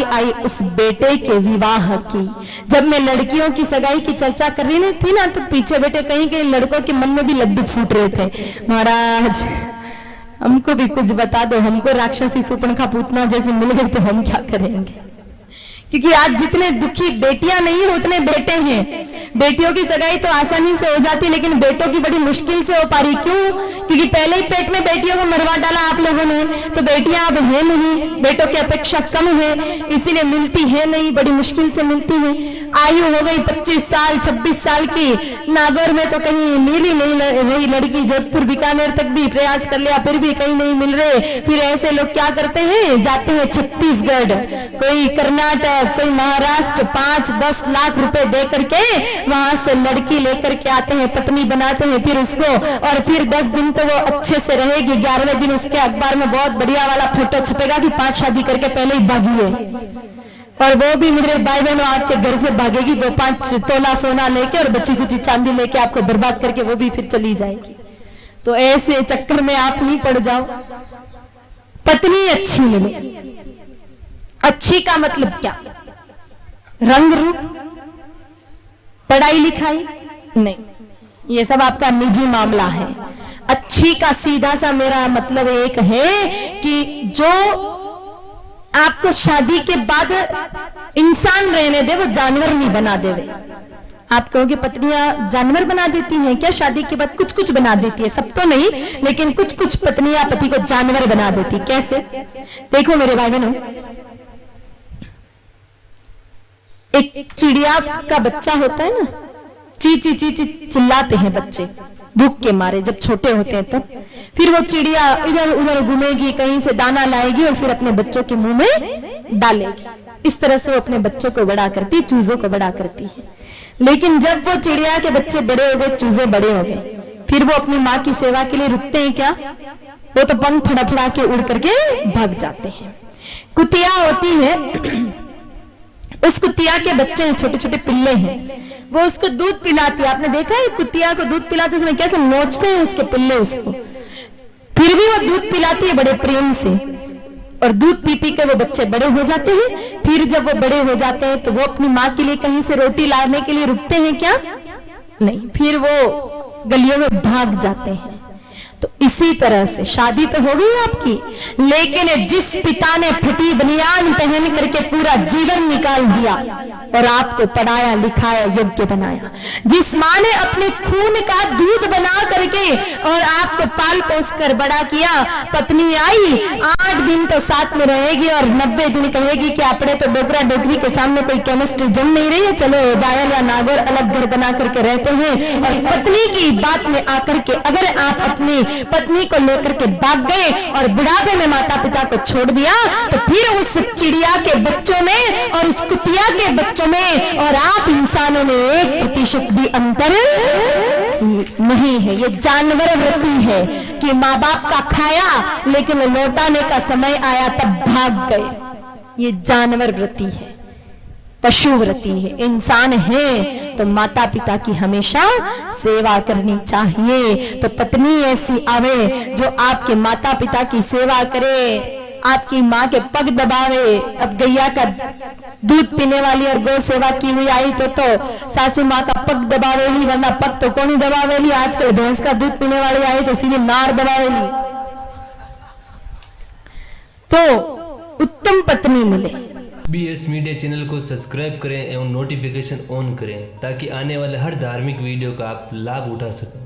आई उस बेटे के विवाह की। जब मैं लड़कियों की सगाई की चर्चा कर रही थी ना, तो पीछे बैठे कहीं कहीं लड़कों के मन में भी लड्डू फूट रहे थे, महाराज हमको भी कुछ बता दो, हमको राक्षसी शूर्पणखा पूतना जैसे मिल गए तो हम क्या करेंगे। क्योंकि आज जितने दुखी बेटियां नहीं हो उतने बेटे हैं। बेटियों की सगाई तो आसानी से हो जाती, लेकिन बेटों की बड़ी मुश्किल से हो पा रही। क्यों? क्योंकि पहले ही पेट में बेटियों को मरवा डाला आप लोगों ने, तो बेटियां अब है नहीं, बेटों की अपेक्षा कम है, इसीलिए मिलती है नहीं, बड़ी मुश्किल से मिलती है। आयु हो गई 25 साल 26 साल की, नागौर में तो कहीं मिल ही नहीं रही लड़की, जोधपुर बीकानेर तक भी प्रयास कर लिया फिर भी कहीं नहीं मिल रहे। फिर ऐसे लोग क्या करते हैं, जाते हैं छत्तीसगढ़, कोई कर्नाटक, कोई महाराष्ट्र, 5-10 लाख रुपए दे करके वहां से लड़की लेकर के आते हैं, पत्नी बनाते हैं फिर उसको, और फिर 10 दिन तो वो अच्छे से रहेगी, 11वें दिन उसके अखबार में बहुत बढ़िया वाला फोटो छपेगा कि 5 शादी करके पहले ही भागी है। और वो भी मेरे भाई बहनों आपके घर से भागेगी 2-5 तोला सोना लेके और बच्ची कुची चांदी लेके आपको बर्बाद करके वो भी फिर चली जाएगी। तो ऐसे चक्कर में आप नहीं पड़ जाओ। पत्नी अच्छी मिले, अच्छी का मतलब क्या? रंग रूप, पढ़ाई लिखाई नहीं, ये सब आपका निजी मामला है। अच्छी का सीधा सा मेरा मतलब एक है कि जो आपको शादी के बाद इंसान रहने दे, वो जानवर नहीं बना देवे। आप कहोगे पत्नियां जानवर बना देती हैं क्या? शादी के बाद कुछ कुछ बना देती है, सब तो नहीं, लेकिन कुछ कुछ पत्नियां पति को जानवर बना देती। कैसे? देखो मेरे भाई बहनों, एक चिड़िया का बच्चा होता है ना, ची ची ची ची चिल्लाते हैं बच्चे भूख के मारे जब छोटे होते हैं तब। फिर वो चिड़िया इधर उधर घूमेगी, कहीं से दाना लाएगी और फिर अपने बच्चों के मुंह में डालेगी। इस तरह से वो अपने बच्चों को बड़ा करती, चूजों को बड़ा करती है। लेकिन जब वो चिड़िया के बच्चे बड़े हो गए, चूजे बड़े हो गए, फिर वो अपनी माँ की सेवा के लिए रुकते हैं क्या? वो तो पंख फड़फड़ा के उड़ करके भाग जाते हैं। कुतिया होती है, उस कुतिया के बच्चे हैं, छोटे छोटे पिल्ले हैं, वो उसको दूध पिलाती है। आपने देखा है कुतिया को दूध पिलाते समय कैसे नोचते हैं उसके पिल्ले उसको, फिर भी वो दूध पिलाती है बड़े प्रेम से, और दूध पी पी के वो बच्चे बड़े हो जाते हैं। फिर जब वो बड़े हो जाते हैं तो वो अपनी माँ के लिए कहीं से रोटी लाने के लिए रुकते हैं क्या? नहीं, फिर वो गलियों में भाग जाते हैं। तो इसी तरह से शादी तो हो गई आपकी, लेकिन जिस पिता ने फटी बनियान पहन करके पूरा जीवन निकाल दिया और आपको पढ़ाया लिखाया योग्य बनाया, जिस माँ ने अपने खून का दूध बना करके और आपको पाल पोस कर बड़ा किया, पत्नी आई 8 दिन तो साथ में रहेगी और 90 दिन कहेगी कि अपने तो डोगरा डोगरी के सामने कोई केमिस्ट्री जम नहीं रही है, चलो जायल या नागौर अलग घर बना करके रहते हैं। और पत्नी की बात में आकर के अगर आप अपनी पत्नी को लेकर के भाग गए और बुढ़ापे में माता पिता को छोड़ दिया, तो फिर उस चिड़िया के बच्चों में और उस कुतिया के बच्चों में और आप इंसानों में 1% भी अंतर नहीं है। ये जानवर वृत्ति है कि माँ बाप का खाया लेकिन लौटाने का समय आया तब भाग गए। ये जानवर वृत्ति है, पशु वृत्ति है। इंसान है तो माता पिता की हमेशा सेवा करनी चाहिए। तो पत्नी ऐसी आवे जो आपके माता पिता की सेवा करे, आपकी माँ के पग दबावे। अब गैया का दूध पीने वाली और गौ सेवा की हुई आई तो सासू माँ का पग दबावेली, वरना पग तो कौन ही दबावेली। आजकल भैंस का दूध पीने वाली आई तो सीधे नार दबावेली। तो उत्तम पत्नी मिले। BS मीडिया चैनल को सब्सक्राइब करें एवं नोटिफिकेशन ऑन करें ताकि आने वाले हर धार्मिक वीडियो का आप लाभ उठा सकें।